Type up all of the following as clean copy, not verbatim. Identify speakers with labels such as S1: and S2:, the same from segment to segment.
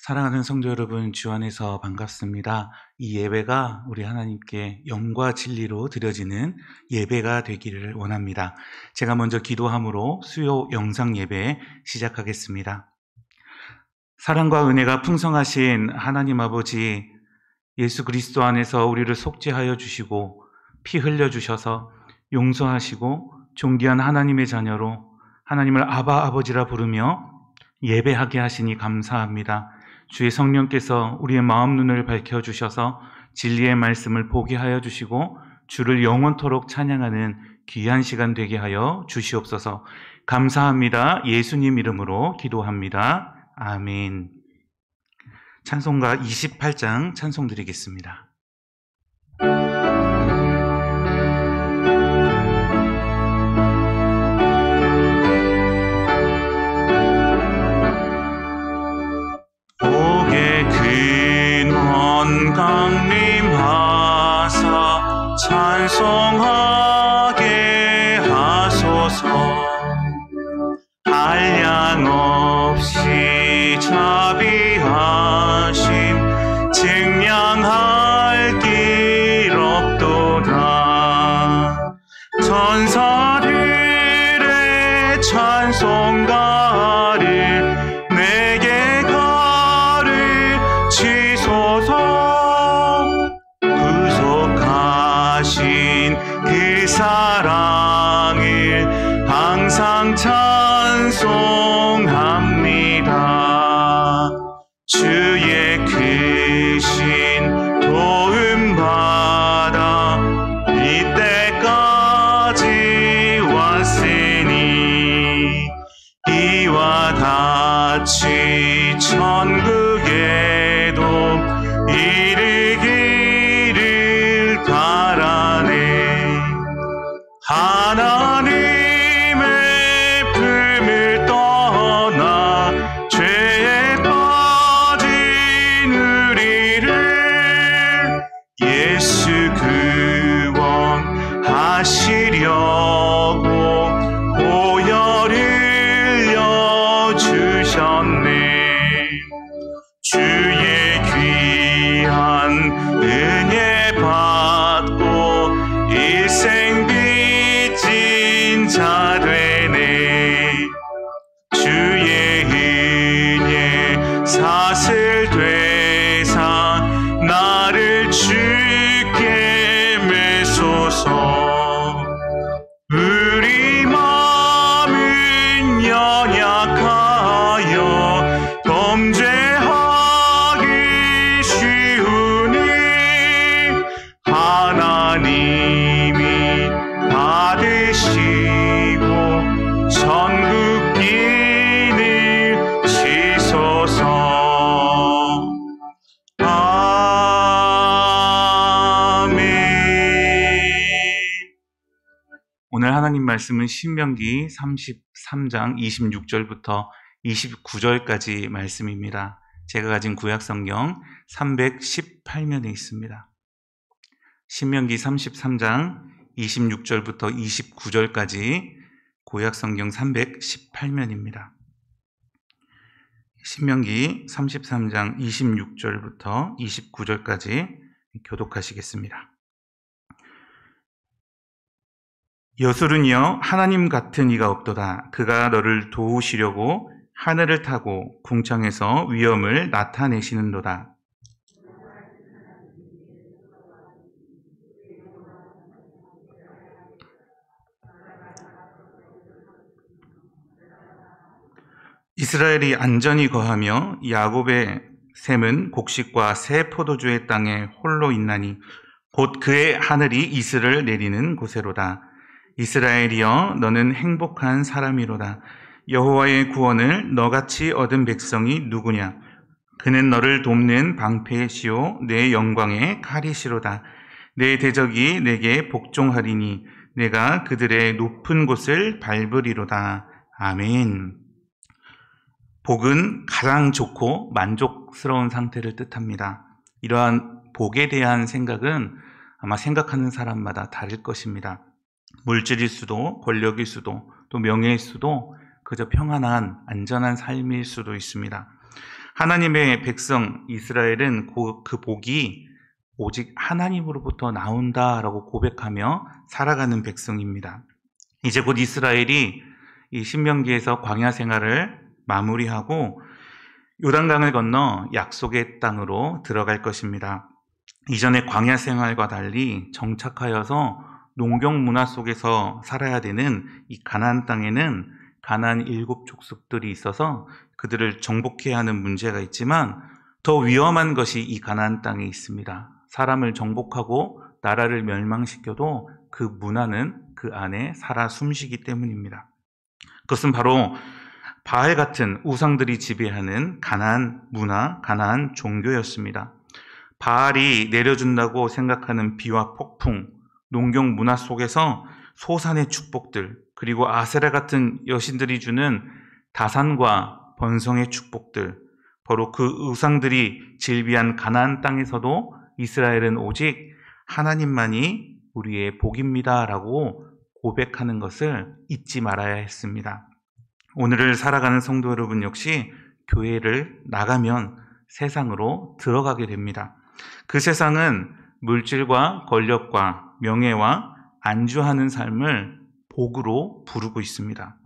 S1: 사랑하는 성도 여러분, 주 안에서 반갑습니다. 이 예배가 우리 하나님께 영과 진리로 드려지는 예배가 되기를 원합니다. 제가 먼저 기도함으로 수요 영상 예배 시작하겠습니다. 사랑과 은혜가 풍성하신 하나님 아버지, 예수 그리스도 안에서 우리를 속죄하여 주시고 피 흘려 주셔서 용서하시고 존귀한 하나님의 자녀로 하나님을 아바 아버지라 부르며 예배하게 하시니 감사합니다. 주의 성령께서 우리의 마음 눈을 밝혀주셔서 진리의 말씀을 보게 하여 주시고 주를 영원토록 찬양하는 귀한 시간 되게 하여 주시옵소서. 감사합니다. 예수님 이름으로 기도합니다. 아멘. 찬송가 28장 찬송 드리겠습니다. 강림하사 찬송하게 하소서. 한량 없이 자비하심 증량할 길 없도다. 천사들의 찬송가를 내게 가르치소서. 구속하신 그 사랑을 항상 찬송합니다. 주의 크신 도움 받아 이때까지 왔으니 이와 같이 천국에도 이르기를 바라네. 하나님의 품을 떠나 죄에 빠진 우리를 예수 구원하시려고 보혈을 흘려주셨네. 주의 귀한 은혜 받고 일생 빚진 자 되네. 주의 은혜 사슬 되사 나를 주께 메소서. 우리 마음은 연약하여 범죄하기 쉬우니 하나님이 받으시고 천국 기를 치소서. 아멘. 오늘 하나님 말씀은 신명기 33장 26절부터 29절까지 말씀입니다. 제가 가진 구약성경 318면에 있습니다. 신명기 33장 26절부터 29절까지 구약성경 318면입니다. 신명기 33장 26절부터 29절까지 교독하시겠습니다. 여술은요 하나님 같은 이가 없도다. 그가 너를 도우시려고 하늘을 타고 궁창에서 위엄을 나타내시는도다. 이스라엘이 안전히 거하며 야곱의 샘은 곡식과 새 포도주의 땅에 홀로 있나니 곧 그의 하늘이 이슬을 내리는 곳에로다. 이스라엘이여 너는 행복한 사람이로다. 여호와의 구원을 너같이 얻은 백성이 누구냐? 그는 너를 돕는 방패시오 내 영광의 칼이시로다. 내 대적이 내게 복종하리니 내가 그들의 높은 곳을 밟으리로다. 아멘. 복은 가장 좋고 만족스러운 상태를 뜻합니다. 이러한 복에 대한 생각은 아마 생각하는 사람마다 다를 것입니다. 물질일 수도, 권력일 수도, 또 명예일 수도, 그저 평안한 안전한 삶일 수도 있습니다. 하나님의 백성 이스라엘은 그 복이 오직 하나님으로부터 나온다라고 고백하며 살아가는 백성입니다. 이제 곧 이스라엘이 이 신명기에서 광야 생활을 마무리하고 요단강을 건너 약속의 땅으로 들어갈 것입니다. 이전의 광야 생활과 달리 정착하여서 농경 문화 속에서 살아야 되는 이 가나안 땅에는 가나안 7족속들이 있어서 그들을 정복해야 하는 문제가 있지만 더 위험한 것이 이 가나안 땅에 있습니다. 사람을 정복하고 나라를 멸망시켜도 그 문화는 그 안에 살아 숨쉬기 때문입니다. 그것은 바로 바알 같은 우상들이 지배하는 가나안 문화, 가나안 종교였습니다. 바알이 내려준다고 생각하는 비와 폭풍, 농경 문화 속에서 소산의 축복들, 그리고 아세라 같은 여신들이 주는 다산과 번성의 축복들, 바로 그 우상들이 질비한 가나안 땅에서도 이스라엘은 오직 하나님만이 우리의 복입니다 라고 고백하는 것을 잊지 말아야 했습니다. 오늘을 살아가는 성도 여러분 역시 교회를 나가면 세상으로 들어가게 됩니다. 그 세상은 물질과 권력과 명예와 안주하는 삶을 복으로 부르고 있습니다.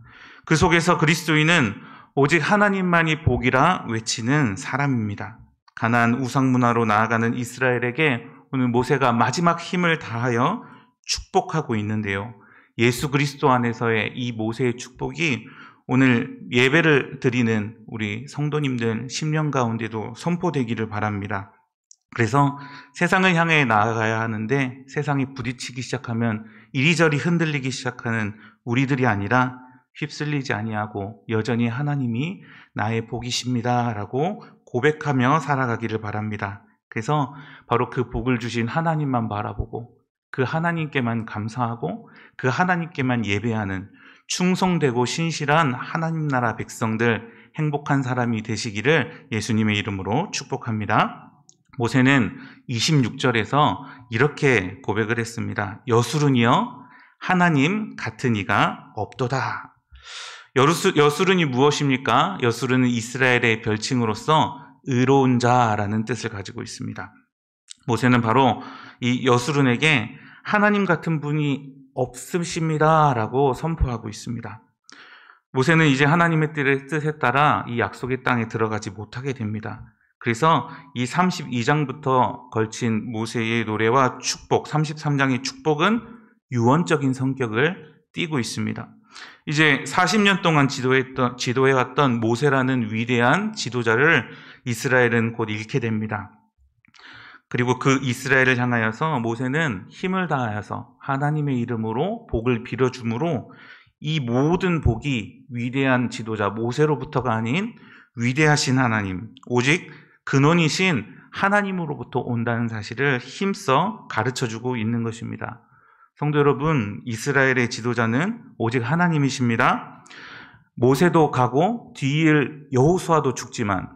S1: 그 속에서 그리스도인은 오직 하나님만이 복이라 외치는 사람입니다. 가나안 우상 문화로 나아가는 이스라엘에게 오늘 모세가 마지막 힘을 다하여 축복하고 있는데요. 예수 그리스도 안에서의 이 모세의 축복이 오늘 예배를 드리는 우리 성도님들 심령 가운데도 선포되기를 바랍니다. 그래서 세상을 향해 나아가야 하는데 세상이 부딪히기 시작하면 이리저리 흔들리기 시작하는 우리들이 아니라 휩쓸리지 아니하고 여전히 하나님이 나의 복이십니다 라고 고백하며 살아가기를 바랍니다. 그래서 바로 그 복을 주신 하나님만 바라보고 그 하나님께만 감사하고 그 하나님께만 예배하는 충성되고 신실한 하나님 나라 백성들, 행복한 사람이 되시기를 예수님의 이름으로 축복합니다. 모세는 26절에서 이렇게 고백을 했습니다. 여수른이여 하나님 같은 이가 없도다. 여수른이 무엇입니까? 여수른은 이스라엘의 별칭으로서 의로운 자라는 뜻을 가지고 있습니다. 모세는 바로 이 여수른에게 하나님 같은 분이 없으십니다 라고 선포하고 있습니다. 모세는 이제 하나님의 뜻에 따라 이 약속의 땅에 들어가지 못하게 됩니다. 그래서 이 32장부터 걸친 모세의 노래와 축복, 33장의 축복은 유언적인 성격을 띠고 있습니다. 이제 40년 동안 지도해왔던 모세라는 위대한 지도자를 이스라엘은 곧 잃게 됩니다. 그리고 그 이스라엘을 향하여서 모세는 힘을 다하여서 하나님의 이름으로 복을 빌어주므로 이 모든 복이 위대한 지도자 모세로부터가 아닌 위대하신 하나님, 오직 근원이신 하나님으로부터 온다는 사실을 힘써 가르쳐주고 있는 것입니다. 성도 여러분, 이스라엘의 지도자는 오직 하나님이십니다. 모세도 가고 뒤일 여호수아도 죽지만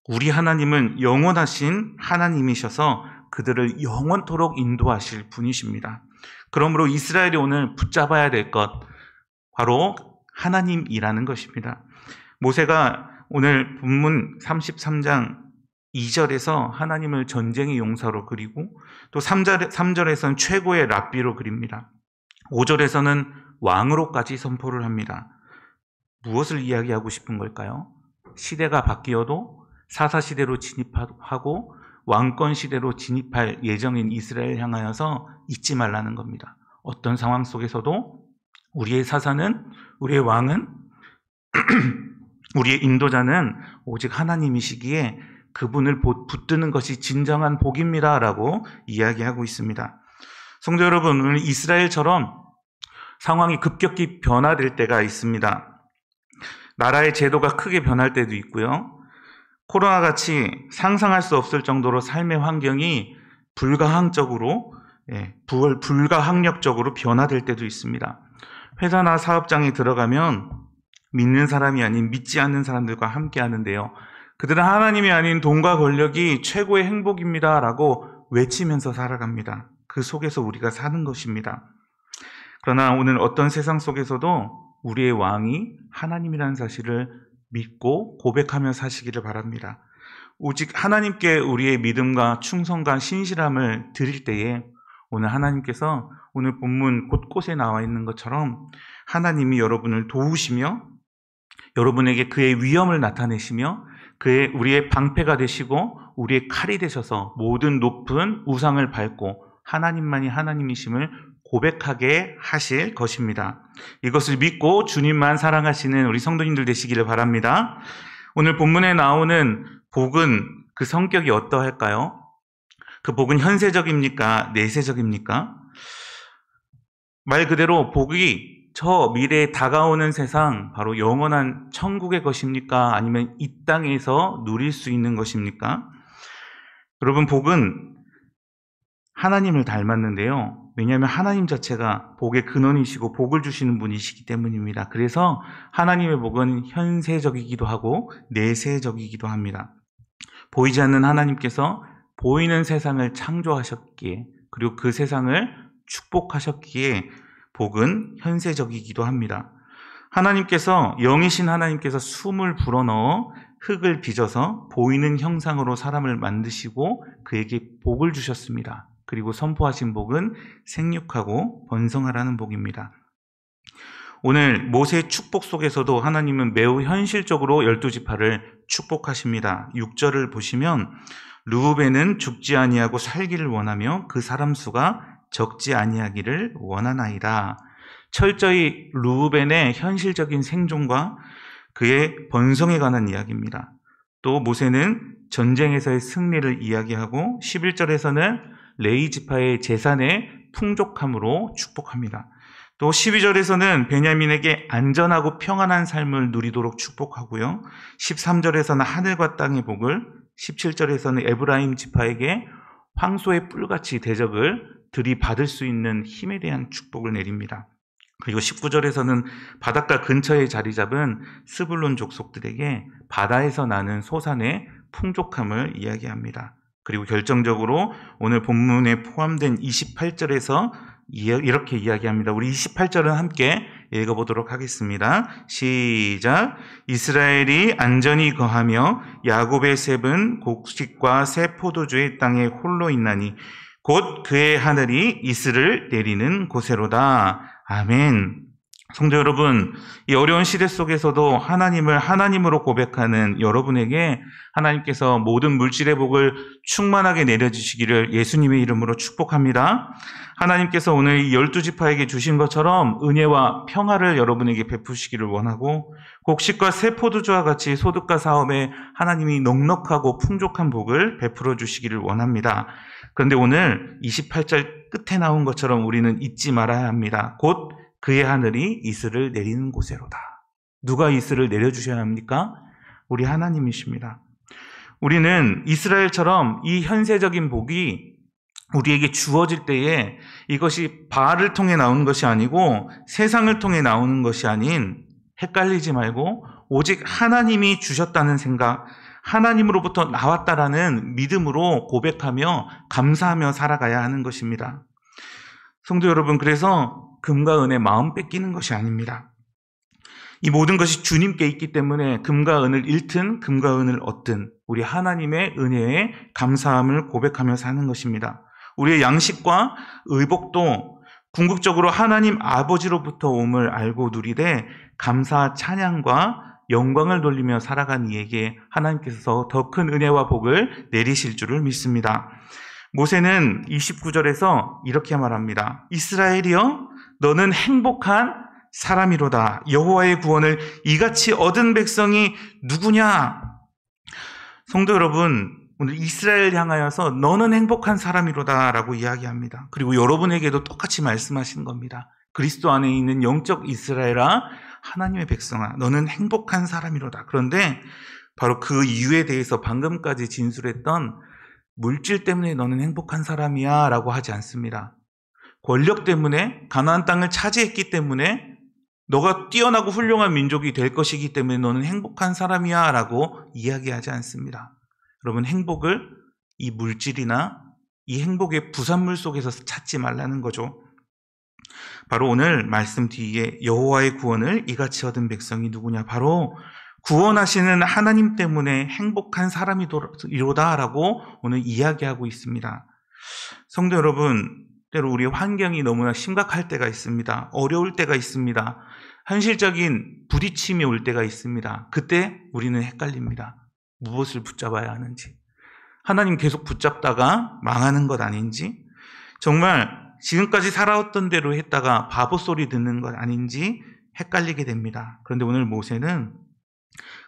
S1: 우리 하나님은 영원하신 하나님이셔서 그들을 영원토록 인도하실 분이십니다. 그러므로 이스라엘이 오늘 붙잡아야 될 것, 바로 하나님이라는 것입니다. 모세가 오늘 본문 33장 2절에서 하나님을 전쟁의 용사로 그리고 또 3절에서는 최고의 랍비로 그립니다. 5절에서는 왕으로까지 선포를 합니다. 무엇을 이야기하고 싶은 걸까요? 시대가 바뀌어도 사사시대로 진입하고 왕권시대로 진입할 예정인 이스라엘 향하여서 잊지 말라는 겁니다. 어떤 상황 속에서도 우리의 사사는, 우리의 왕은, 우리의 인도자는 오직 하나님이시기에 그분을 붙드는 것이 진정한 복입니다 라고 이야기하고 있습니다. 성도 여러분, 오늘 이스라엘처럼 상황이 급격히 변화될 때가 있습니다. 나라의 제도가 크게 변할 때도 있고요. 코로나같이 상상할 수 없을 정도로 삶의 환경이 불가항력적으로 변화될 때도 있습니다. 회사나 사업장에 들어가면 믿는 사람이 아닌 믿지 않는 사람들과 함께 하는데요. 그들은 하나님이 아닌 돈과 권력이 최고의 행복입니다 라고 외치면서 살아갑니다. 그 속에서 우리가 사는 것입니다. 그러나 오늘 어떤 세상 속에서도 우리의 왕이 하나님이라는 사실을 믿고 고백하며 사시기를 바랍니다. 오직 하나님께 우리의 믿음과 충성과 신실함을 드릴 때에 오늘 하나님께서 오늘 본문 곳곳에 나와 있는 것처럼 하나님이 여러분을 도우시며 여러분에게 그의 위엄을 나타내시며 우리의 방패가 되시고 우리의 칼이 되셔서 모든 높은 우상을 밟고 하나님만이 하나님이심을 고백하게 하실 것입니다. 이것을 믿고 주님만 사랑하시는 우리 성도님들 되시기를 바랍니다. 오늘 본문에 나오는 복은 그 성격이 어떠할까요? 그 복은 현세적입니까? 내세적입니까? 말 그대로 복이 저 미래에 다가오는 세상, 바로 영원한 천국의 것입니까? 아니면 이 땅에서 누릴 수 있는 것입니까? 여러분, 복은 하나님을 닮았는데요. 왜냐하면 하나님 자체가 복의 근원이시고 복을 주시는 분이시기 때문입니다. 그래서 하나님의 복은 현세적이기도 하고 내세적이기도 합니다. 보이지 않는 하나님께서 보이는 세상을 창조하셨기에, 그리고 그 세상을 축복하셨기에 복은 현세적이기도 합니다. 하나님께서, 영이신 하나님께서 숨을 불어넣어 흙을 빚어서 보이는 형상으로 사람을 만드시고 그에게 복을 주셨습니다. 그리고 선포하신 복은 생육하고 번성하라는 복입니다. 오늘 모세의 축복 속에서도 하나님은 매우 현실적으로 12지파를 축복하십니다. 6절을 보시면 르우벤은 죽지 아니하고 살기를 원하며 그 사람 수가 적지 아니하기를 원하나이다. 철저히 르우벤의 현실적인 생존과 그의 번성에 관한 이야기입니다. 또 모세는 전쟁에서의 승리를 이야기하고 11절에서는 레위 지파의 재산의 풍족함으로 축복합니다. 또 12절에서는 베냐민에게 안전하고 평안한 삶을 누리도록 축복하고요. 13절에서는 하늘과 땅의 복을, 17절에서는 에브라임 지파에게 황소의 뿔같이 대적을 들이받을 수 있는 힘에 대한 축복을 내립니다. 그리고 19절에서는 바닷가 근처에 자리 잡은 스불론 족속들에게 바다에서 나는 소산의 풍족함을 이야기합니다. 그리고 결정적으로 오늘 본문에 포함된 28절에서 이렇게 이야기합니다. 우리 28절은 함께 읽어보도록 하겠습니다. 시작. 이스라엘이 안전히 거하며 야곱의 셉은 곡식과 새 포도주의 땅에 홀로 있나니 곧 그의 하늘이 이슬을 내리는 곳에로다. 아멘. 성도 여러분, 이 어려운 시대 속에서도 하나님을 하나님으로 고백하는 여러분에게 하나님께서 모든 물질의 복을 충만하게 내려주시기를 예수님의 이름으로 축복합니다. 하나님께서 오늘 이 12지파에게 주신 것처럼 은혜와 평화를 여러분에게 베푸시기를 원하고, 곡식과 새 포도주와 같이 소득과 사업에 하나님이 넉넉하고 풍족한 복을 베풀어 주시기를 원합니다. 그런데 오늘 28절 끝에 나온 것처럼 우리는 잊지 말아야 합니다. 곧 그의 하늘이 이슬을 내리는 곳에로다. 누가 이슬을 내려주셔야 합니까? 우리 하나님이십니다. 우리는 이스라엘처럼 이 현세적인 복이 우리에게 주어질 때에 이것이 바알을 통해 나오는 것이 아니고 세상을 통해 나오는 것이 아닌, 헷갈리지 말고 오직 하나님이 주셨다는 생각, 하나님으로부터 나왔다라는 믿음으로 고백하며 감사하며 살아가야 하는 것입니다. 성도 여러분, 그래서 금과 은의 마음 뺏기는 것이 아닙니다. 이 모든 것이 주님께 있기 때문에 금과 은을 잃든 금과 은을 얻든 우리 하나님의 은혜에 감사함을 고백하며 사는 것입니다. 우리의 양식과 의복도 궁극적으로 하나님 아버지로부터 옴을 알고 누리되 감사 찬양과 영광을 돌리며 살아간 이에게 하나님께서 더 큰 은혜와 복을 내리실 줄을 믿습니다. 모세는 29절에서 이렇게 말합니다. 이스라엘이여, 너는 행복한 사람이로다. 여호와의 구원을 이같이 얻은 백성이 누구냐? 성도 여러분, 오늘 이스라엘 향하여서 너는 행복한 사람이로다 라고 이야기합니다. 그리고 여러분에게도 똑같이 말씀하신 겁니다. 그리스도 안에 있는 영적 이스라엘아, 하나님의 백성아, 너는 행복한 사람이로다. 그런데 바로 그 이유에 대해서 방금까지 진술했던 물질 때문에 너는 행복한 사람이야 라고 하지 않습니다. 권력 때문에, 가나안 땅을 차지했기 때문에, 너가 뛰어나고 훌륭한 민족이 될 것이기 때문에 너는 행복한 사람이야 라고 이야기하지 않습니다. 여러분, 행복을 이 물질이나 이 행복의 부산물 속에서 찾지 말라는 거죠. 바로 오늘 말씀 뒤에 여호와의 구원을 이같이 얻은 백성이 누구냐? 바로 구원하시는 하나님 때문에 행복한 사람이로다라고 오늘 이야기하고 있습니다. 성도 여러분, 때로 우리 환경이 너무나 심각할 때가 있습니다. 어려울 때가 있습니다. 현실적인 부딪힘이 올 때가 있습니다. 그때 우리는 헷갈립니다. 무엇을 붙잡아야 하는지. 하나님 계속 붙잡다가 망하는 것 아닌지, 정말 지금까지 살아왔던 대로 했다가 바보 소리 듣는 것 아닌지 헷갈리게 됩니다. 그런데 오늘 모세는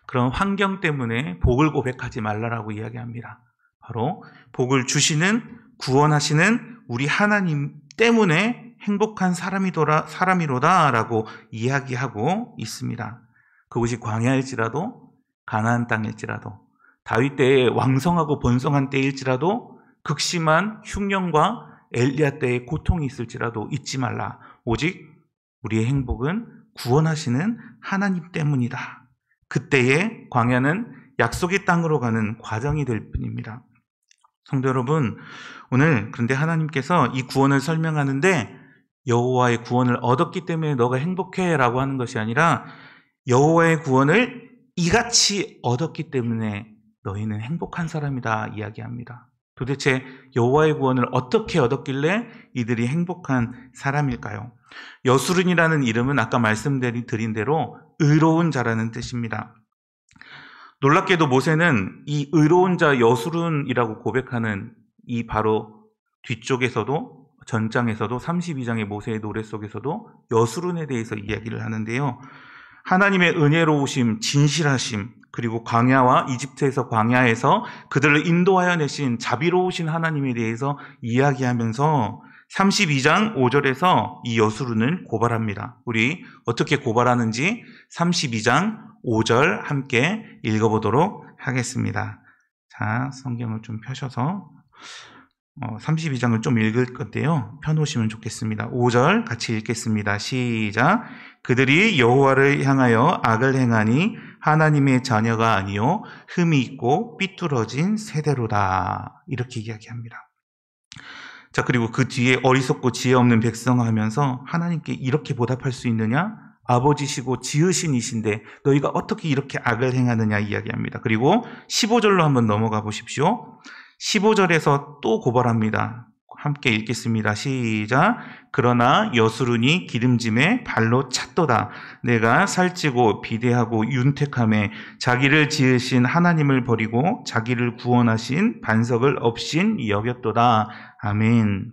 S1: 그런 환경 때문에 복을 고백하지 말라라고 이야기합니다. 바로 복을 주시는, 구원하시는 우리 하나님 때문에 행복한 사람이로다라고 이야기하고 있습니다. 그곳이 광야일지라도, 가나안 땅일지라도, 다윗 때의 왕성하고 번성한 때일지라도, 극심한 흉년과 엘리야 때의 고통이 있을지라도 잊지 말라. 오직 우리의 행복은 구원하시는 하나님 때문이다. 그때의 광야는 약속의 땅으로 가는 과정이 될 뿐입니다. 성도 여러분, 오늘 그런데 하나님께서 이 구원을 설명하는데 여호와의 구원을 얻었기 때문에 너가 행복해라고 하는 것이 아니라 여호와의 구원을 이같이 얻었기 때문에 너희는 행복한 사람이다 이야기합니다. 도대체 여호와의 구원을 어떻게 얻었길래 이들이 행복한 사람일까요? 여수른이라는 이름은 아까 말씀드린 대로 의로운 자라는 뜻입니다. 놀랍게도 모세는 이 의로운 자 여수른이라고 고백하는 이 바로 뒤쪽에서도, 전장에서도 32장의 모세의 노래 속에서도 여수른에 대해서 이야기를 하는데요. 하나님의 은혜로우심, 진실하심, 그리고 광야와 이집트에서 광야에서 그들을 인도하여 내신 자비로우신 하나님에 대해서 이야기하면서 32장 5절에서 이 여수른을 고발합니다. 우리 어떻게 고발하는지 32장 5절 함께 읽어보도록 하겠습니다. 자, 성경을 좀 펴셔서 32장을 좀 읽을 건데요. 펴놓으시면 좋겠습니다. 5절 같이 읽겠습니다. 시작. 그들이 여호와를 향하여 악을 행하니 하나님의 자녀가 아니요 흠이 있고 삐뚤어진 세대로다. 이렇게 이야기합니다. 자, 그리고 그 뒤에 어리석고 지혜 없는 백성 하면서 하나님께 이렇게 보답할 수 있느냐? 아버지시고 지으신 이신데 너희가 어떻게 이렇게 악을 행하느냐 이야기합니다. 그리고 15절로 한번 넘어가 보십시오. 15절에서 또 고발합니다. 함께 읽겠습니다. 시작. 그러나 여수른이 기름짐에 발로 찼도다. 내가 살찌고 비대하고 윤택함에 자기를 지으신 하나님을 버리고 자기를 구원하신 반석을 없인 여겼도다. 아멘.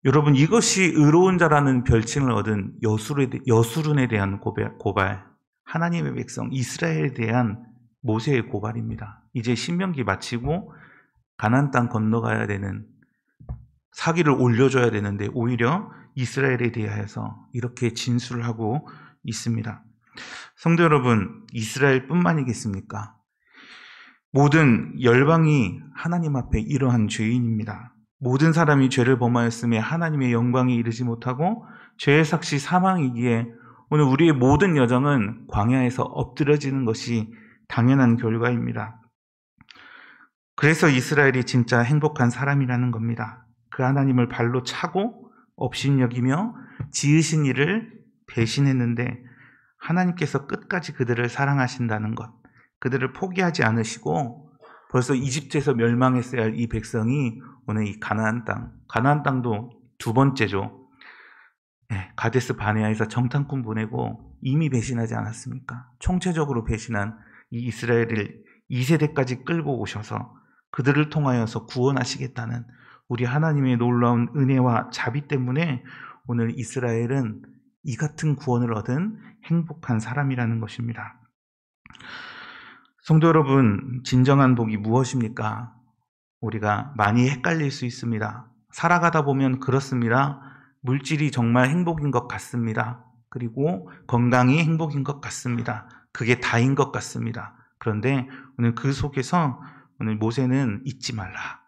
S1: 여러분, 이것이 의로운 자라는 별칭을 얻은 여수른에 대한 고발, 하나님의 백성 이스라엘에 대한 모세의 고발입니다. 이제 신명기 마치고 가나안 땅 건너가야 되는, 사기를 올려줘야 되는데 오히려 이스라엘에 대하여서 이렇게 진술을 하고 있습니다. 성도 여러분, 이스라엘뿐만이겠습니까? 모든 열방이 하나님 앞에 이러한 죄인입니다. 모든 사람이 죄를 범하였음에 하나님의 영광에 이르지 못하고 죄의 삭시 사망이기에 오늘 우리의 모든 여정은 광야에서 엎드려지는 것이 당연한 결과입니다. 그래서 이스라엘이 진짜 행복한 사람이라는 겁니다. 그 하나님을 발로 차고 업신여기며 지으신 이를 배신했는데 하나님께서 끝까지 그들을 사랑하신다는 것, 그들을 포기하지 않으시고 벌써 이집트에서 멸망했어야 할 이 백성이 오늘 이 가나안 땅도 두 번째죠. 가데스 바네아에서 정탐꾼 보내고 이미 배신하지 않았습니까? 총체적으로 배신한 이 이스라엘을 2세대까지 끌고 오셔서 그들을 통하여서 구원하시겠다는 우리 하나님의 놀라운 은혜와 자비 때문에 오늘 이스라엘은 이 같은 구원을 얻은 행복한 사람이라는 것입니다. 성도 여러분, 진정한 복이 무엇입니까? 우리가 많이 헷갈릴 수 있습니다. 살아가다 보면 그렇습니다. 물질이 정말 행복인 것 같습니다. 그리고 건강이 행복인 것 같습니다. 그게 다인 것 같습니다. 그런데 오늘 그 속에서 오늘 모세는 잊지 말라.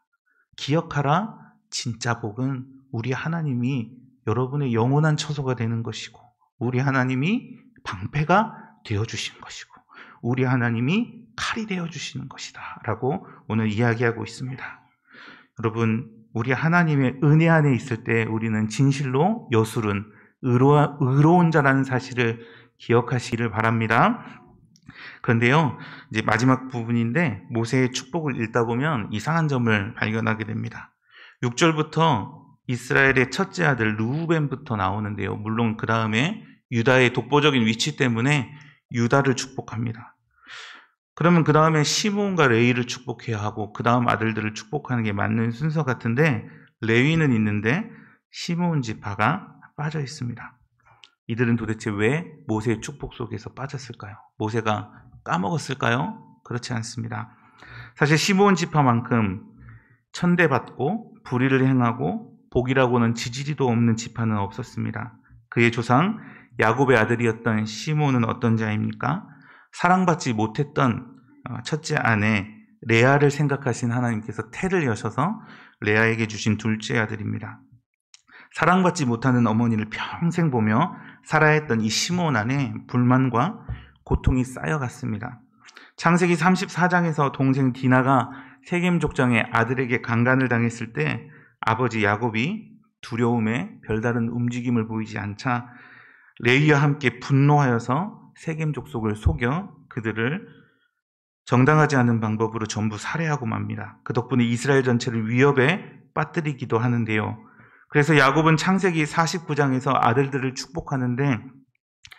S1: 기억하라. 진짜 복은 우리 하나님이 여러분의 영원한 처소가 되는 것이고 우리 하나님이 방패가 되어주신 것이고 우리 하나님이 칼이 되어주시는 것이다 라고 오늘 이야기하고 있습니다. 여러분, 우리 하나님의 은혜 안에 있을 때 우리는 진실로 여수른 의로운 자라는 사실을 기억하시기를 바랍니다. 그런데요, 이제 마지막 부분인데 모세의 축복을 읽다 보면 이상한 점을 발견하게 됩니다. 6절부터 이스라엘의 첫째 아들 르우벤부터 나오는데요. 물론 그 다음에 유다의 독보적인 위치 때문에 유다를 축복합니다. 그러면 그 다음에 시므온과 레위를 축복해야 하고 그 다음 아들들을 축복하는 게 맞는 순서 같은데 레위는 있는데 시므온 지파가 빠져 있습니다. 이들은 도대체 왜 모세의 축복 속에서 빠졌을까요? 모세가 까먹었을까요? 그렇지 않습니다. 사실 시므온 지파만큼 천대받고 불의를 행하고 복이라고는 지지리도 없는 지파는 없었습니다. 그의 조상 야곱의 아들이었던 시므온은 어떤 자입니까? 사랑받지 못했던 첫째 아내 레아를 생각하신 하나님께서 태를 여셔서 레아에게 주신 둘째 아들입니다. 사랑받지 못하는 어머니를 평생 보며 살아야 했던 이 시므온 안에 불만과 고통이 쌓여갔습니다. 창세기 34장에서 동생 디나가 세겜 족장의 아들에게 강간을 당했을 때 아버지 야곱이 두려움에 별다른 움직임을 보이지 않자 레위와 함께 분노하여서 세겜 족속을 속여 그들을 정당하지 않은 방법으로 전부 살해하고 맙니다. 그 덕분에 이스라엘 전체를 위협에 빠뜨리기도 하는데요. 그래서 야곱은 창세기 49장에서 아들들을 축복하는데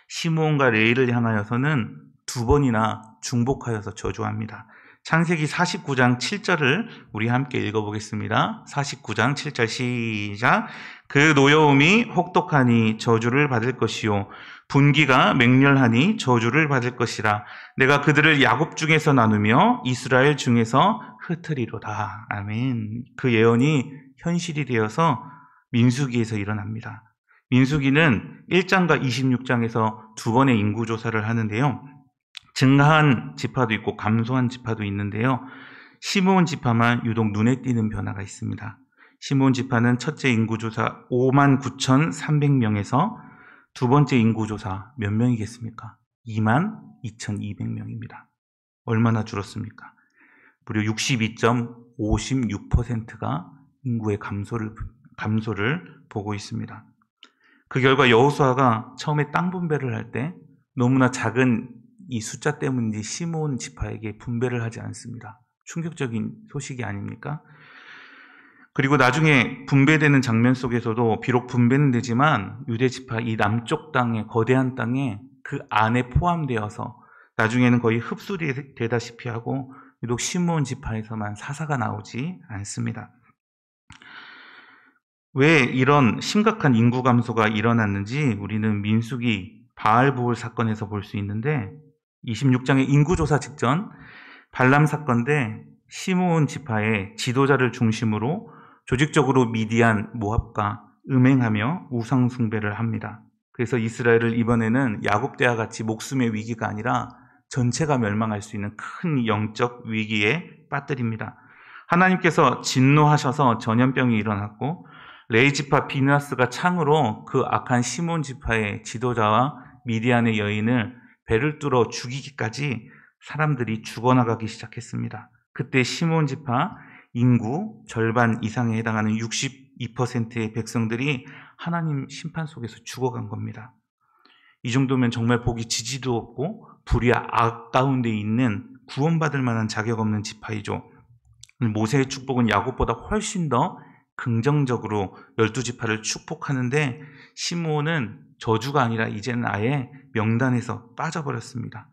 S1: 시므온과 레위를 향하여서는 2번이나 중복하여서 저주합니다. 창세기 49장 7절을 우리 함께 읽어보겠습니다. 49장 7절 시작. 그 노여움이 혹독하니 저주를 받을 것이요 분기가 맹렬하니 저주를 받을 것이라. 내가 그들을 야곱 중에서 나누며 이스라엘 중에서 흩으리로다. 아멘. 그 예언이 현실이 되어서 민수기에서 일어납니다. 민수기는 1장과 26장에서 2번의 인구조사를 하는데요. 증가한 지파도 있고 감소한 지파도 있는데요. 시므온 지파만 유독 눈에 띄는 변화가 있습니다. 시므온 지파는 첫째 인구조사 59,300명에서 두 번째 인구조사 몇 명이겠습니까? 22,200명입니다. 얼마나 줄었습니까? 무려 62.56%가 인구의 감소를 보고 있습니다. 그 결과 여호수아가 처음에 땅 분배를 할 때 너무나 작은 이 숫자 때문인지 시므온 지파에게 분배를 하지 않습니다. 충격적인 소식이 아닙니까? 그리고 나중에 분배되는 장면 속에서도 비록 분배는 되지만 유대 지파 이 남쪽 땅에 거대한 땅에 그 안에 포함되어서 나중에는 거의 흡수되다시피 하고 유독 시므온 지파에서만 사사가 나오지 않습니다. 왜 이런 심각한 인구 감소가 일어났는지 우리는 민수기 바알보을 사건에서 볼 수 있는데 26장의 인구조사 직전 발람 사건 때 시므온 지파의 지도자를 중심으로 조직적으로 미디안, 모압과 음행하며 우상 숭배를 합니다. 그래서 이스라엘을 이번에는 야곱 때와 같이 목숨의 위기가 아니라 전체가 멸망할 수 있는 큰 영적 위기에 빠뜨립니다. 하나님께서 진노하셔서 전염병이 일어났고 레위 지파 비느하스가 창으로 그 악한 시몬 지파의 지도자와 미디안의 여인을 배를 뚫어 죽이기까지 사람들이 죽어나가기 시작했습니다. 그때 시몬 지파 인구 절반 이상에 해당하는 62%의 백성들이 하나님 심판 속에서 죽어간 겁니다. 이 정도면 정말 보기 지지도 없고 불의와 악 가운데 있는 구원받을 만한 자격 없는 지파이죠. 모세의 축복은 야곱보다 훨씬 더 긍정적으로 12지파를 축복하는데 시므온은 저주가 아니라 이제는 아예 명단에서 빠져버렸습니다.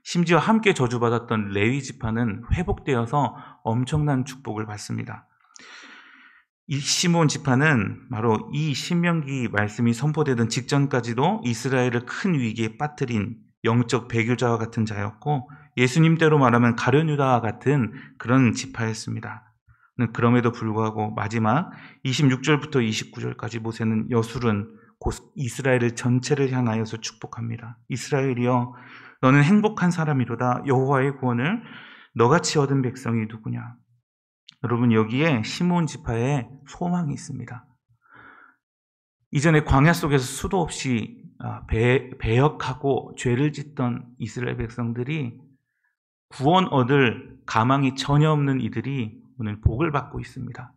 S1: 심지어 함께 저주받았던 레위 지파는 회복되어서 엄청난 축복을 받습니다. 이 시므온 지파는 바로 이 신명기 말씀이 선포되던 직전까지도 이스라엘을 큰 위기에 빠뜨린 영적 배교자와 같은 자였고 예수님대로 말하면 가룟유다와 같은 그런 지파였습니다. 그럼에도 불구하고 마지막 26절부터 29절까지 모세는 여술은 곧 이스라엘을 전체를 향하여서 축복합니다. 이스라엘이여 너는 행복한 사람이로다. 여호와의 구원을 너같이 얻은 백성이 누구냐. 여러분 여기에 시므온 지파에 소망이 있습니다. 이전에 광야 속에서 수도 없이 배역하고 죄를 짓던 이스라엘 백성들이 구원 얻을 가망이 전혀 없는 이들이 오늘 복을 받고 있습니다.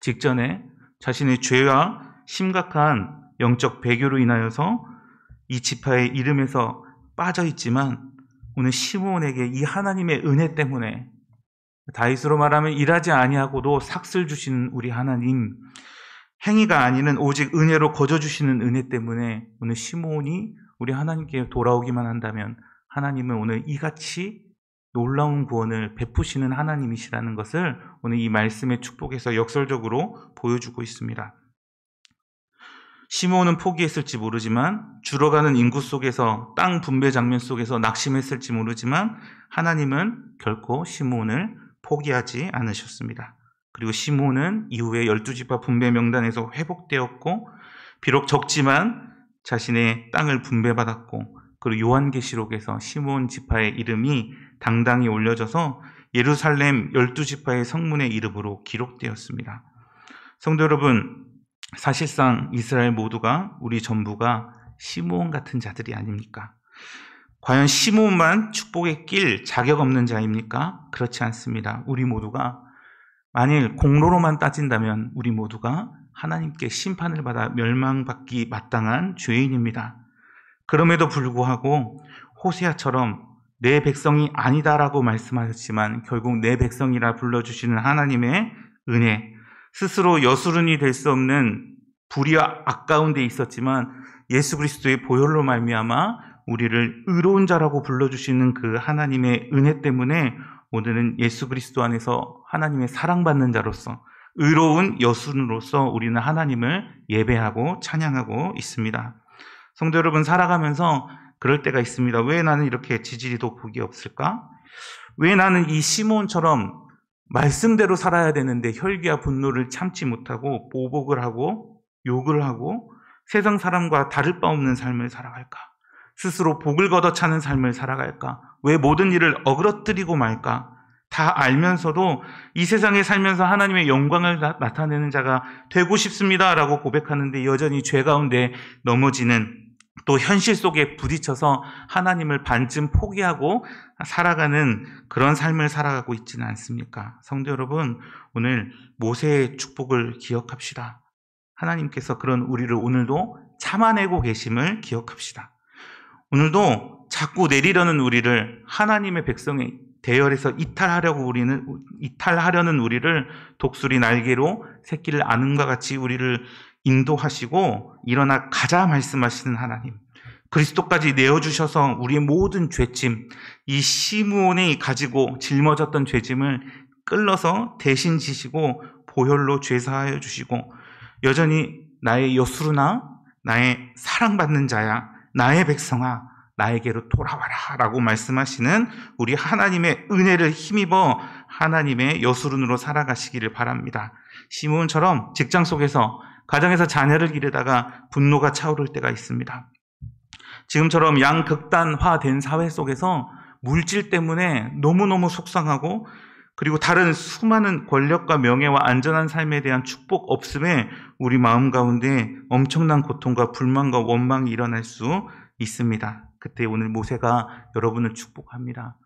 S1: 직전에 자신의 죄와 심각한 영적 배교로 인하여서 이 지파의 이름에서 빠져 있지만 오늘 시므온에게 이 하나님의 은혜 때문에, 다윗으로 말하면 일하지 아니하고도 삭슬 주시는 우리 하나님, 행위가 아니는 오직 은혜로 거저 주시는 은혜 때문에 오늘 시므온이 우리 하나님께 돌아오기만 한다면 하나님은 오늘 이같이 놀라운 구원을 베푸시는 하나님이시라는 것을 오늘 이 말씀의 축복에서 역설적으로 보여주고 있습니다. 시므온은 포기했을지 모르지만, 줄어가는 인구 속에서, 땅 분배 장면 속에서 낙심했을지 모르지만 하나님은 결코 시므온을 포기하지 않으셨습니다. 그리고 시므온은 이후에 12지파 분배 명단에서 회복되었고, 비록 적지만 자신의 땅을 분배받았고, 그리고 요한계시록에서 시므온 지파의 이름이 당당히 올려져서 예루살렘 12지파의 성문의 이름으로 기록되었습니다. 성도 여러분, 사실상 이스라엘 모두가, 우리 전부가 시므온 같은 자들이 아닙니까? 과연 시므온만 축복에 낄 자격 없는 자입니까? 그렇지 않습니다. 우리 모두가, 만일 공로로만 따진다면 우리 모두가 하나님께 심판을 받아 멸망받기 마땅한 죄인입니다. 그럼에도 불구하고 호세아처럼 내 백성이 아니다라고 말씀하셨지만 결국 내 백성이라 불러주시는 하나님의 은혜, 스스로 여수른이 될 수 없는 불이 아까운 데 있었지만 예수 그리스도의 보혈로 말미암아 우리를 의로운 자라고 불러주시는 그 하나님의 은혜 때문에 오늘은 예수 그리스도 안에서 하나님의 사랑받는 자로서, 의로운 여순으로서 우리는 하나님을 예배하고 찬양하고 있습니다. 성도 여러분, 살아가면서 그럴 때가 있습니다. 왜 나는 이렇게 지지리도 복이 없을까? 왜 나는 이 시므온처럼 말씀대로 살아야 되는데 혈기와 분노를 참지 못하고 보복을 하고 욕을 하고 세상 사람과 다를 바 없는 삶을 살아갈까? 스스로 복을 걷어차는 삶을 살아갈까? 왜 모든 일을 어그러뜨리고 말까? 다 알면서도 이 세상에 살면서 하나님의 영광을 나타내는 자가 되고 싶습니다라고 고백하는데 여전히 죄 가운데 넘어지는, 또 현실 속에 부딪혀서 하나님을 반쯤 포기하고 살아가는 그런 삶을 살아가고 있지는 않습니까? 성도 여러분, 오늘 모세의 축복을 기억합시다. 하나님께서 그런 우리를 오늘도 참아내고 계심을 기억합시다. 오늘도 자꾸 내리려는 우리를, 하나님의 백성의 대열에서 이탈하려는 우리를 독수리 날개로 새끼를 아는과 같이 우리를 인도하시고 일어나 가자 말씀하시는 하나님, 그리스도까지 내어주셔서 우리의 모든 죄짐, 이 시므온이 가지고 짊어졌던 죄짐을 끌러서 대신 지시고 보혈로 죄사하여 주시고, 여전히 나의 여수르나 나의 사랑받는 자야, 나의 백성아 나에게로 돌아와라 라고 말씀하시는 우리 하나님의 은혜를 힘입어 하나님의 여수른으로 살아가시기를 바랍니다. 시므온처럼 직장 속에서, 가정에서 자녀를 기르다가 분노가 차오를 때가 있습니다. 지금처럼 양극단화된 사회 속에서 물질 때문에 너무너무 속상하고, 그리고 다른 수많은 권력과 명예와 안전한 삶에 대한 축복 없음에 우리 마음 가운데 엄청난 고통과 불만과 원망이 일어날 수 있습니다. 그때 오늘 모세가 여러분을 축복합니다.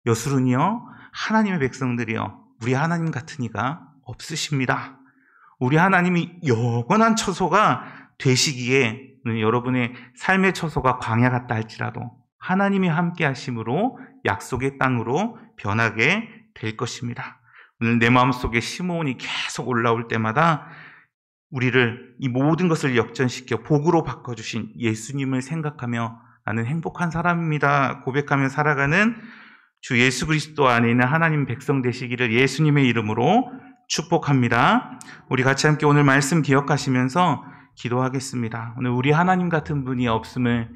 S1: 여수른이여, 하나님의 백성들이여, 우리 하나님 같은 이가 없으십니다. 우리 하나님이 영원한 처소가 되시기에 여러분의 삶의 처소가 광야 같다 할지라도 하나님이 함께 하심으로 약속의 땅으로 변하게 될 것입니다. 오늘 내 마음속에 시므온이 계속 올라올 때마다 우리를 이 모든 것을 역전시켜 복으로 바꿔주신 예수님을 생각하며 나는 행복한 사람입니다 고백하며 살아가는 주 예수 그리스도 안에 있는 하나님 백성 되시기를 예수님의 이름으로 축복합니다. 우리 같이 함께 오늘 말씀 기억하시면서 기도하겠습니다. 오늘 우리 하나님 같은 분이 없음을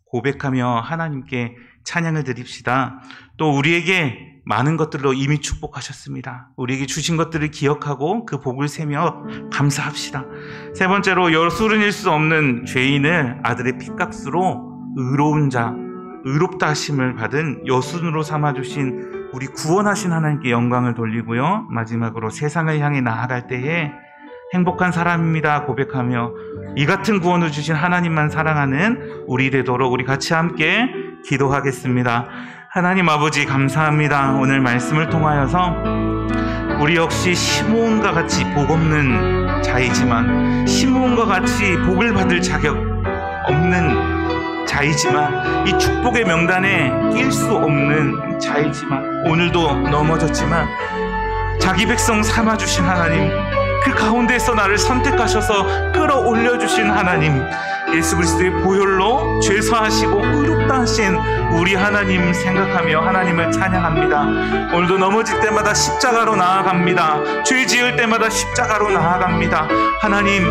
S1: 고백하며 하나님께 찬양을 드립시다. 또 우리에게 많은 것들로 이미 축복하셨습니다. 우리에게 주신 것들을 기억하고 그 복을 세며 감사합시다. 세 번째로, 여수른일 수 없는 죄인을 아들의 핏값으로 의로운 자, 의롭다 하심을 받은 여순으로 삼아주신 우리 구원하신 하나님께 영광을 돌리고요. 마지막으로 세상을 향해 나아갈 때에 행복한 사람입니다 고백하며 이 같은 구원을 주신 하나님만 사랑하는 우리 되도록 우리 같이 함께 기도하겠습니다. 하나님 아버지, 감사합니다. 오늘 말씀을 통하여서 우리 역시 시므온과 같이 복 없는 자이지만 시므온과 같이 복을 받을 자격 없는 자이지만, 이 축복의 명단에 낄 수 없는 자이지만, 오늘도 넘어졌지만 자기 백성 삼아주신 하나님, 그 가운데서 나를 선택하셔서 끌어올려주신 하나님, 예수 그리스도의 보혈로 죄 사하시고 의롭다 하신 우리 하나님 생각하며 하나님을 찬양합니다. 오늘도 넘어질 때마다 십자가로 나아갑니다. 죄 지을 때마다 십자가로 나아갑니다. 하나님,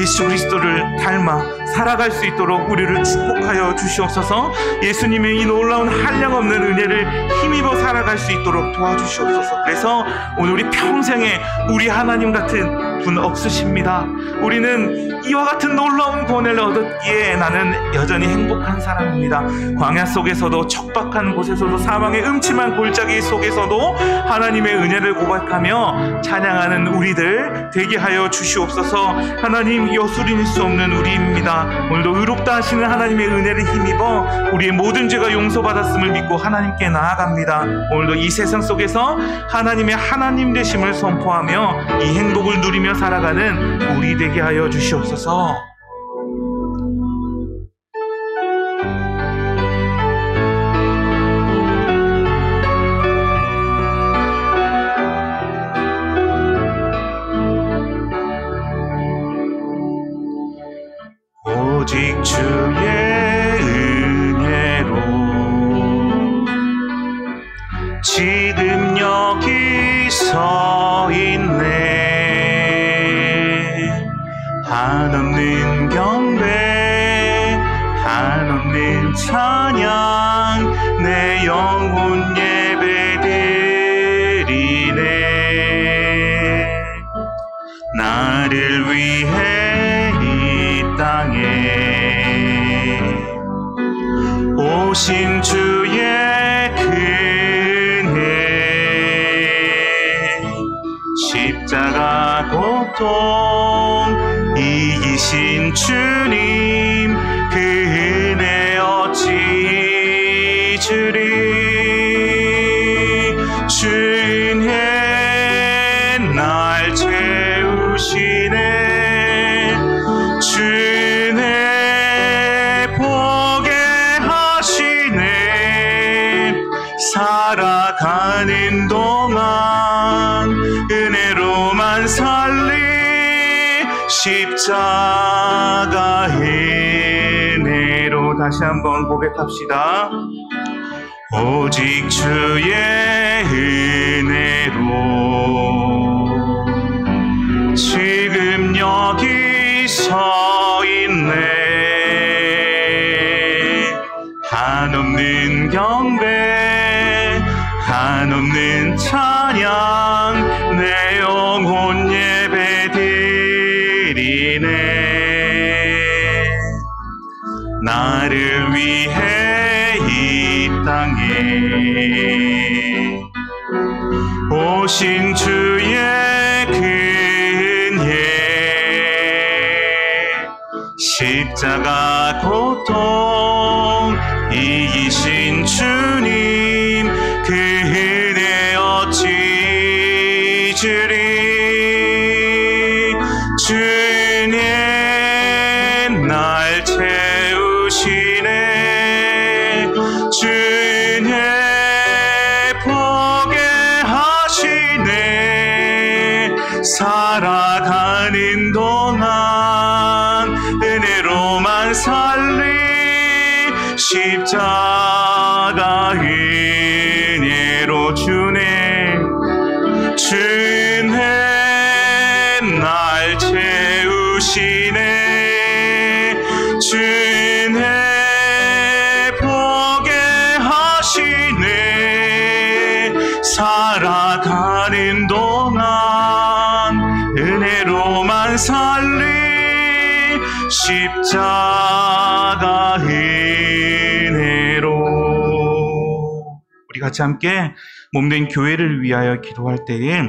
S1: 예수 그리스도를 닮아 살아갈 수 있도록 우리를 축복하여 주시옵소서. 예수님의 이 놀라운 한량없는 은혜를 힘입어 살아갈 수 있도록 도와주시옵소서. 그래서 오늘 우리 평생에 우리 하나님 같은 분 없으십니다. 우리는 이와 같은 놀라운 구원을 얻었기에 나는 여전히 행복한 사람입니다. 광야 속에서도, 척박한 곳에서도, 사망의 음침한 골짜기 속에서도 하나님의 은혜를 고백하며 찬양하는 우리들 되게 하여 주시옵소서. 하나님, 여술인일 수 없는 우리입니다. 오늘도 의롭다 하시는 하나님의 은혜를 힘입어 우리의 모든 죄가 용서받았음을 믿고 하나님께 나아갑니다. 오늘도 이 세상 속에서 하나님의 하나님 되심을 선포하며 이 행복을 누리며 살아가는 우리 되게 하여 주시옵소서. 오직 주의 은혜로 지금 여기 서 있네. 한없는 경배, 한없는 찬양, 내 영혼 예배드리네. 나를 위해 이 땅에 오신 주의 은혜, 십자가 고통 이기신 주님, 그 은혜 어찌 잊으리. 주 은혜 날 채우시네. 주 은혜 보게 하시네. 살아가는 동안 은혜로만 살리. 십자가 은혜로. 다시 한번 고백합시다. 오직 주의 은혜로 지금 여기 서 있네. 한없는 경배, 한없는 찬양, 내 영혼 예배드리네. 나를 위해 이 땅에 오신 주의 은혜, 십자가 고통 이기신 주님, 그 은혜 어찌 잊으리. 주 은혜 날 채우시네. 주 은혜 보게 하시네. 살아가는 동안 은혜로만 살리. 십자가 은혜로. 주네, 주 은혜 날 채우시네. 주 은혜 보게 하시네. 살아가는 동안 은혜로만 살리. 십자가 은혜로. 우리 같이 함께 몸된 교회를 위하여 기도할 때에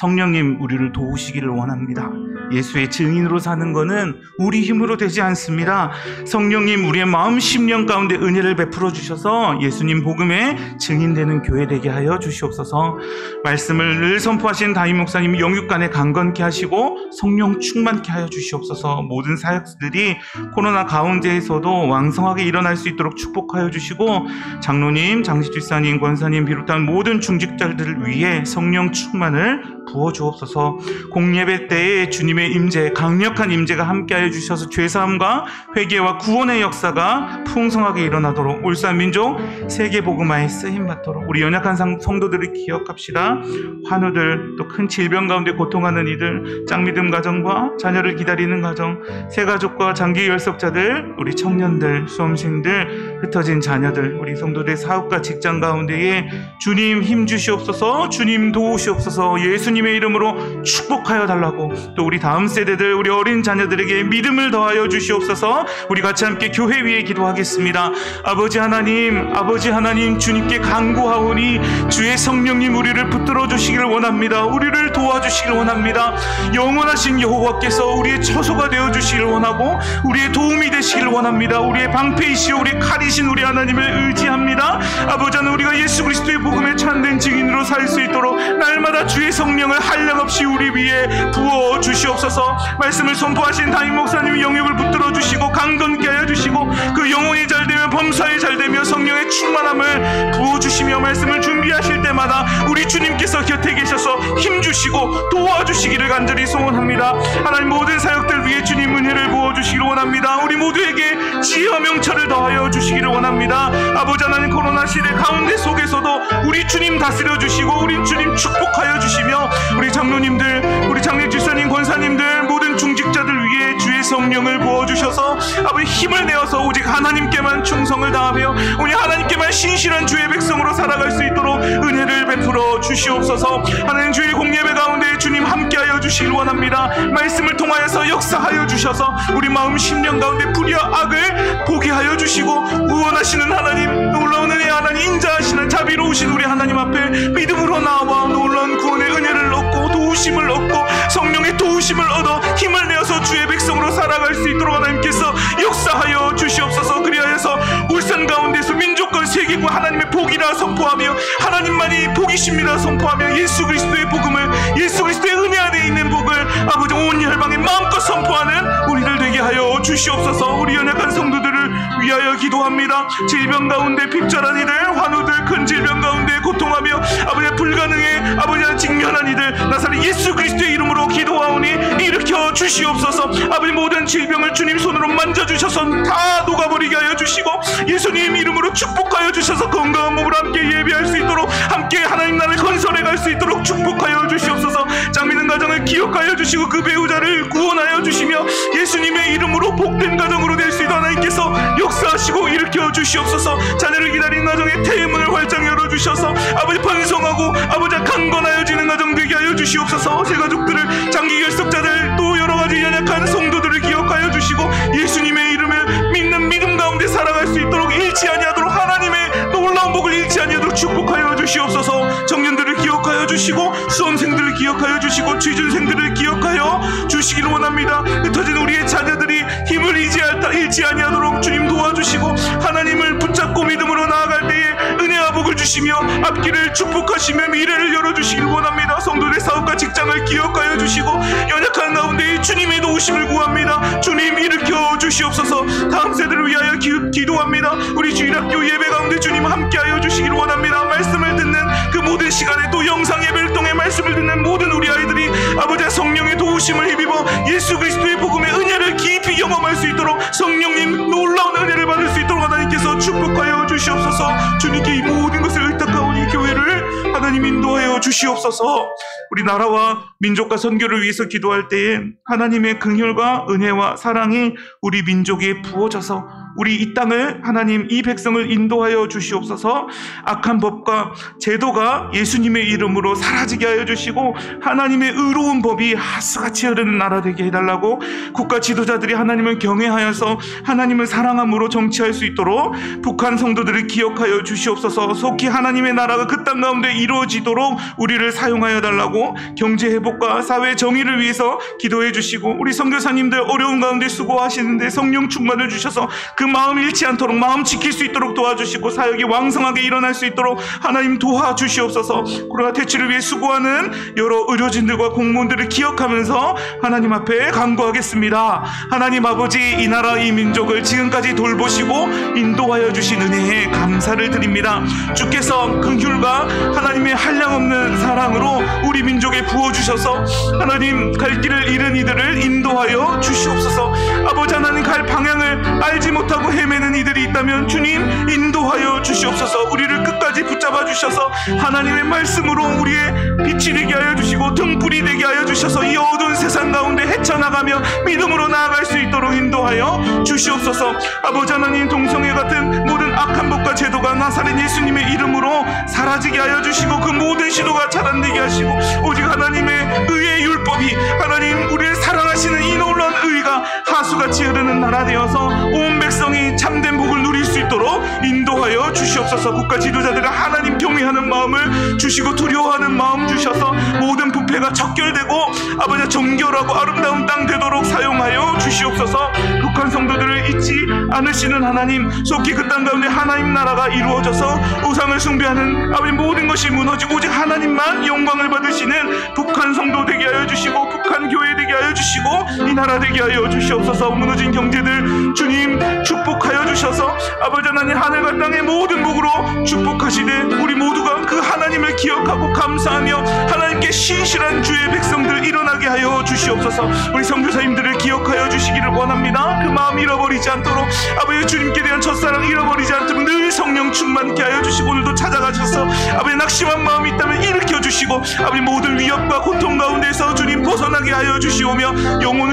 S1: 성령님 우리를 도우시기를 원합니다. 예수의 증인으로 사는 것은 우리 힘으로 되지 않습니다. 성령님 우리의 마음 심령 가운데 은혜를 베풀어 주셔서 예수님 복음의 증인되는 교회 되게 하여 주시옵소서. 말씀을 늘 선포하신 담임 목사님 영육간에 강건케 하시고 성령 충만케 하여 주시옵소서. 모든 사역들이 코로나 가운데에서도 왕성하게 일어날 수 있도록 축복하여 주시고, 장로님, 장시집사님, 권사님 비롯한 모든 중직자들을 위해 성령 충만을 부어 주옵소서. 공예배 때에 주님의 임재, 강력한 임재가 함께하여 주셔서 죄사함과 회개와 구원의 역사가 풍성하게 일어나도록, 울산민족 세계복음화에 쓰임받도록 우리 연약한 성도들을 기억합시다. 환우들, 또 큰 질병 가운데 고통하는 이들, 짝믿음 가정과 자녀를 기다리는 가정, 새가족과 장기 열석자들, 우리 청년들, 수험생들, 흩어진 자녀들, 우리 성도들 사업과 직장 가운데에 주님 힘 주시옵소서. 주님 도우시옵소서. 예수님의 이름으로 축복하여 달라고, 또 우리 다음 세대들, 우리 어린 자녀들에게 믿음을 더하여 주시옵소서. 우리 같이 함께 교회 위에 기도하겠습니다. 아버지 하나님 주님께 간구하오니 주의 성령님 우리를 붙들어 주시기를 원합니다. 우리를 도와주시길 원합니다. 영원하신 여호와께서 우리의 처소가 되어 주시길 원하고 우리의 도움이 되시길 원합니다. 우리의 방패이시오 우리의 칼이신 우리 하나님을 의지합니다. 아버지 하나님, 우리가 예수 그리스도의 복음에 참된 증인으로 살 수 있도록 날마다 주의 성령을 한량없이 우리 위에 부어 주시옵소서. 말씀을 선포하신 담임 목사님 영역을 붙들어 주시고 강건케 하여 주시고, 그 영혼이 잘되며 범사에 잘되며 성령의 충만함을 부어 주시며, 말씀을 준비하실 때마다 우리 주님께서 곁에 계셔서 힘주시고 도와주시기를 간절히 소원합니다. 하나님, 모든 사역들 위해 주님 은혜를 부어주시기를 원합니다. 우리 모두에게 지혜와 명철을 더하여 주시기를 원합니다. 아버지 하나님, 코로나 시대 가운데 속에서도 우리 주님 다스려 주시고 우리 주님 축복하여 주시며, 우리 장로님들, 우리 장례집사님, 권사님들, 모든 중직자들 위해 주의 성령을 부어주셔서 아버지 힘을 내어서 오직 하나님께만 충성을 다하며 우리 하나님께만 신실한 주의 백성으로 살아갈 수 있도록 은혜를 베풀어 주시옵소서. 하나님, 주의 공예배 가운데 주님 함께하여 주시길 원합니다. 말씀을 통하여서 역사하여 주셔서 우리 마음 심령 가운데 불의와 악을 보게 하여 주시고, 구원하시는 하나님, 놀라운 은혜의 하나님, 인자하시는 자비로우신 우리 하나님 앞에 믿음으로 나와 놀라운 구원의 은혜를 얻고 도우심을 얻고 성령의 도우심을 얻어 힘을 내어서 주의 백성으로 살아갈 수 있도록 하나님께서 역사하여 주시옵소서. 그리하여서 울산 가운데서 민족과 세계과 하나님의 복이라 선포하며 하나님만이 복이십니다 선포하며 예수 그리스도의 복음을, 예수 그리스도의 은혜 안에 있는 복을 아버지 온 열방에 마음껏 선포하는 우리들 되게 하여 주시옵소서. 우리 연약한 성도들을 위하여 기도합니다. 질병 가운데 핍절한 이들, 환우들, 큰 질병 가운데 고통하며 아버지 불가능에 아버지 직면한 이들, 나사렛 예수 그리스도의 이름으로 기도하오니 일으켜 주시옵소서. 아버지, 모든 질병을 주님 손으로 만져주셔서 다 녹아버리게 하여 주시고 예수님 이름으로 축복하여 주셔서 건강한 몸으로 함께 예배할 수 있도록, 함께 하나님 나라를 건설해 갈 수 있도록 축복하여 주시옵소서. 장미는 가정을 기억하여 주시고 그 배우자를 구원하여 주시며 예수님의 이름으로 복된 가정으로 될 수 있도록 하나님께서 역사하시고 일으켜 주시옵소서. 자녀를 기다리는 가정에 태문을 활짝 열어주셔서 아버지 번성하고 아버지 강건하여지는 가정 되게 하여 주시옵소서. 새 가족들을, 장기 결석자들, 또 여러가지 연약한 성도들을 기억하여 주시고 예수님의 이름을 믿는 믿음 가운데 살아갈 수 있도록, 잃지 아니하도록 하나님의 놀라운 복을 잃지 아니하도록 축복하여 주시옵소서. 청년들을 기억하여 주시고 수험생들을 기억하여 주시고 취준생들을 기억하여 주시기를 원합니다. 흩어진 우리의 자녀들이 힘을 잃지 아니하도록 주님 도와주시고 하나님을 붙잡고 믿음으로 나아갈 때에 은혜와 복을 주시며 앞길을 축복하시며 미래를 열어주시길 원합니다. 성도들의 사업과 직장을 기억하여 주시고 연약한 가운데 주님의 도우심을 구합니다. 주님 일으켜 주시옵소서. 다음 세대를 위하여 기도합니다. 우리 주일학교 예배 가운데 주님 함께하여 주시길 원합니다. 말씀을 듣는 그 모든 시간에, 또 영상 예배를 통해 말씀을 듣는 모든 우리 아이들이 아버지의 성령의 도우심을 힘입어 예수 그리스도의 복음의 은혜를 깊이 경험할 수 있도록, 성령님 놀라운 은혜를 받을 수 있도록 하나님께서 축복하여 주시옵소서. 주님께 이 모든 것을 의탁하오니 교회를 하나님 인도하여 주시옵소서. 우리 나라와 민족과 선교를 위해서 기도할 때에 하나님의 긍휼과 은혜와 사랑이 우리 민족에 부어져서 우리 이 땅을 하나님 이 백성을 인도하여 주시옵소서. 악한 법과 제도가 예수님의 이름으로 사라지게 하여 주시고 하나님의 의로운 법이 하수같이 흐르는 나라 되게 해달라고 국가 지도자들이 하나님을 경외하여서 하나님을 사랑함으로 정치할 수 있도록 북한 성도들을 기억하여 주시옵소서. 속히 하나님의 나라가 그 땅 가운데 이루어지도록 우리를 사용하여 달라고 경제 회복과 사회 정의를 위해서 기도해 주시고 우리 선교사님들 어려운 가운데 수고하시는데 성령 충만을 주셔서 그 마음 잃지 않도록 마음 지킬 수 있도록 도와주시고 사역이 왕성하게 일어날 수 있도록 하나님 도와주시옵소서. 코로나 퇴치를 위해 수고하는 여러 의료진들과 공무원들을 기억하면서 하나님 앞에 간구하겠습니다. 하나님 아버지, 이 나라 이 민족을 지금까지 돌보시고 인도하여 주신 은혜에 감사를 드립니다. 주께서 긍휼과 하나님의 한량없는 사랑으로 우리 민족에 부어주셔서 하나님 갈 길을 잃은 이들을 인도하여 주시옵소서. 아버지 하나님 갈 방향을 알지 못하고 헤매는 이들이 있다면 주님 인도하여 주시옵소서. 우리를 끝까지 붙잡아 주셔서 하나님의 말씀으로 우리의 빛이 되게 하여 주시고 등불이 되게 하여 주셔서 이 어두운 세상 가운데 헤쳐나가며 믿음으로 나아갈 수 있도록 인도하여 주시옵소서. 아버지 하나님 동성애 같은 모든 악한 법과 제도가 나사렛 예수님의 이름으로 사라지게 하여 주시고 그 모든 시도가 차단되게 하시고 오직 하나님의 의의 율법이 하나님 우리를 사랑하시는 이 놀라운 의가 하수같이 흐르는 나라 되어서 온 백성이 참된 복을 누릴 수 있도록 인도하여 주시옵소서. 국가 지도자들은 하나님 경외하는 마음을 주시고 두려워하는 마음 주셔서 모든 부패가 척결되고 아버지 정결하고 아름다운 땅 되도록 사용하여 주시옵소서. 북한 성도들을 잊지 않으시는 하나님, 속히 그 땅 가운데 하나님 나라가 이루어져서 우상을 숭배하는 아버지 모든 것이 무너지고 오직 하나님만 영광을 받으시는 북한 성도 되게 하여 주시고 북한 교회 되게 하여 주시고 이 나라 되게 하여 주시옵소서. 무너진 경제들 주님 축복하여 주셔서 아버지 하나님 하늘과 땅의 모든 복으로 축복하시되 우리 모두가 그 하나님을 기억하고 감사하며 하나님께 신실한 주의 백성들 일어나게 하여 주시옵소서. 우리 선교사님들을 기억하여 주시기를 원합니다. 그 마음 잃어버리지 않도록 아버지 주님께 대한 첫사랑 잃어버리지 않도록 늘 성령 충만케 하여 주시고 오늘도 찾아가셔서 아버지 낙심한 마음이 있다면 일으켜 주시고 아버지 모든 위협과 고통 가운데서 주님 벗어나게 하여 주시오며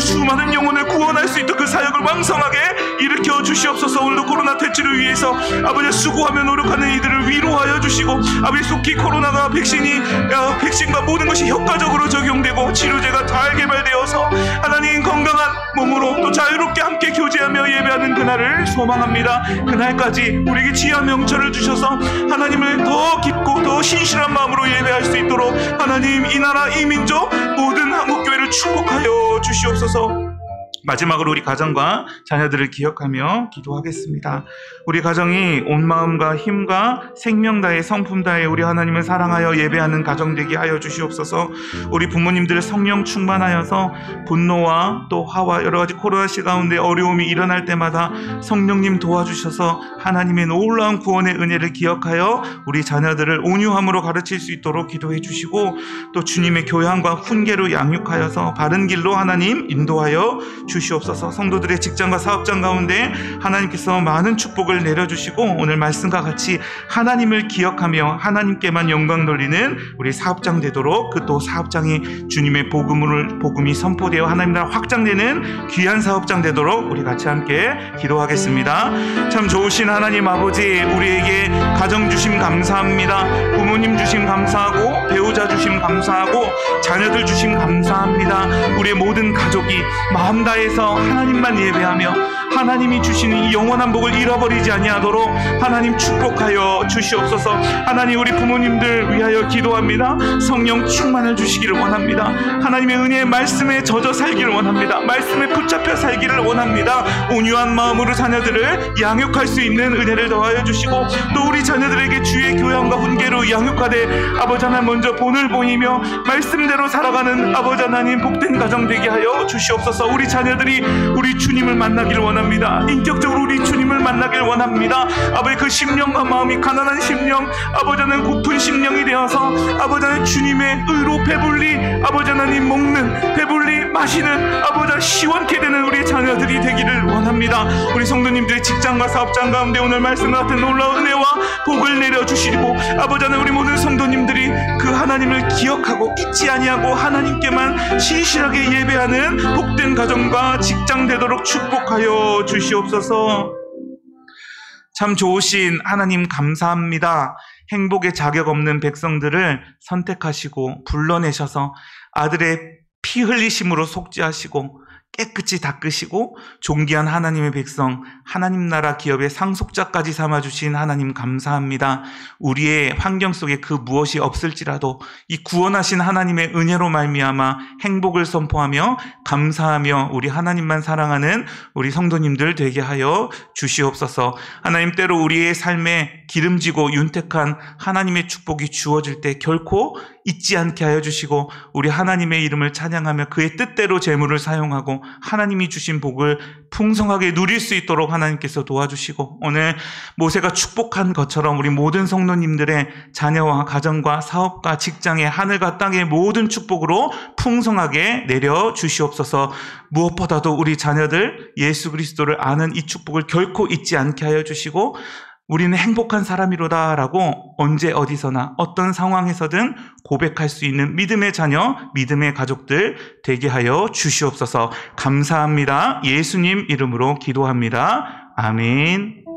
S1: 수많은 영혼을 구원할 수 있도록 그 사역을 왕성하게 일으켜 주시옵소서. 오늘도 코로나 퇴치를 위해서 아버지 수고하며 노력하는 이들을 위로하여 주시고 아버지 속히 코로나가 백신과 모든 것이 효과적으로 적용되고 치료제가 잘 개발되어서 하나님 건강한 몸으로 또 자유롭게 함께 교제하며 예배하는 그날을 소망합니다. 그날까지 우리에게 지혜와 명철을 주셔서 하나님을 더 깊고 더 신실한 마음으로 예배할 수 있도록 하나님 이 나라 이 민족 모든 한국교회를 축복하여 주시옵소서. 마지막으로 우리 가정과 자녀들을 기억하며 기도하겠습니다. 우리 가정이 온 마음과 힘과 생명 다해 성품 다해 우리 하나님을 사랑하여 예배하는 가정 되게 하여 주시옵소서. 우리 부모님들 성령 충만하여서 분노와 또 화와 여러 가지 코로나 시 가운데 어려움이 일어날 때마다 성령님 도와주셔서 하나님의 놀라운 구원의 은혜를 기억하여 우리 자녀들을 온유함으로 가르칠 수 있도록 기도해 주시고 또 주님의 교양과 훈계로 양육하여서 바른 길로 하나님 인도하여 주시옵소서. 성도들의 직장과 사업장 가운데 하나님께서 많은 축복을 내려주시고 오늘 말씀과 같이 하나님을 기억하며 하나님께만 영광 돌리는 우리 사업장 되도록 그 또 사업장이 주님의 복음이 선포되어 하나님 나라 확장되는 귀한 사업장 되도록 우리 같이 함께 기도하겠습니다. 참 좋으신 하나님 아버지, 우리에게 가정 주심 감사합니다. 부모님 주심 감사하고 배우자 주심 감사하고 자녀들 주심 감사합니다. 우리의 모든 가족이 마음 다해서 하나님만 예배하며 하나님이 주시는 이 영원한 복을 잃어버리지 아니하도록 하나님 축복하여 주시옵소서. 하나님 우리 부모님들 위하여 기도합니다. 성령 충만을 주시기를 원합니다. 하나님의 은혜의 말씀에 젖어 살기를 원합니다. 말씀에 붙잡혀 살기를 원합니다. 온유한 마음으로 자녀들을 양육할 수 있는 은혜를 더하여 주시고 또 우리 자녀들에게 주의 교양과 훈계로 양육하되 아버지 하나님 먼저 본을 보이며 말씀대로 살아가는 아버지 하나님 복된 가정 되게 하여 주시옵소서. 우리 자녀들이 우리 주님을 만나기를 원합니다. 인격적으로 우리 주님을 만나길 원합니다. 아버지 그 심령과 마음이 가난한 심령, 아버지 하나님 고픈 심령이 되어서 아버지 하나님 주님의 의로 배불리 아버지 하나님 먹는 배불리 마시는 아버지 하나님 시원케 되는 우리 자녀들이 되기를 원합니다. 우리 성도님들의 직장과 사업장 가운데 오늘 말씀 같은 놀라운 은혜와 복을 내려주시고 아버지 하나님 우리 모든 성도님들이 그 하나님을 기억하고 잊지 아니하고 하나님께만 신실하게 예배하는 복된 가정과 직장 되도록 축복하여 주시옵소서. 참 좋으신 하나님 감사합니다. 행복에 자격 없는 백성들을 선택하시고 불러내셔서 아들의 피 흘리심으로 속죄하시고 깨끗이 닦으시고 존귀한 하나님의 백성, 하나님 나라 기업의 상속자까지 삼아주신 하나님 감사합니다. 우리의 환경 속에 그 무엇이 없을지라도 이 구원하신 하나님의 은혜로 말미암아 행복을 선포하며 감사하며 우리 하나님만 사랑하는 우리 성도님들 되게 하여 주시옵소서. 하나님, 때로 우리의 삶에 기름지고 윤택한 하나님의 축복이 주어질 때 결코 잊지 않게 하여 주시고 우리 하나님의 이름을 찬양하며 그의 뜻대로 재물을 사용하고 하나님이 주신 복을 풍성하게 누릴 수 있도록 하나님께서 도와주시고, 오늘 모세가 축복한 것처럼 우리 모든 성도님들의 자녀와 가정과 사업과 직장의 하늘과 땅의 모든 축복으로 풍성하게 내려 주시옵소서. 무엇보다도 우리 자녀들 예수 그리스도를 아는 이 축복을 결코 잊지 않게 하여 주시고, 우리는 행복한 사람이로다라고 언제 어디서나 어떤 상황에서든 고백할 수 있는 믿음의 자녀, 믿음의 가족들 되게 하여 주시옵소서. 감사합니다. 예수님 이름으로 기도합니다. 아멘.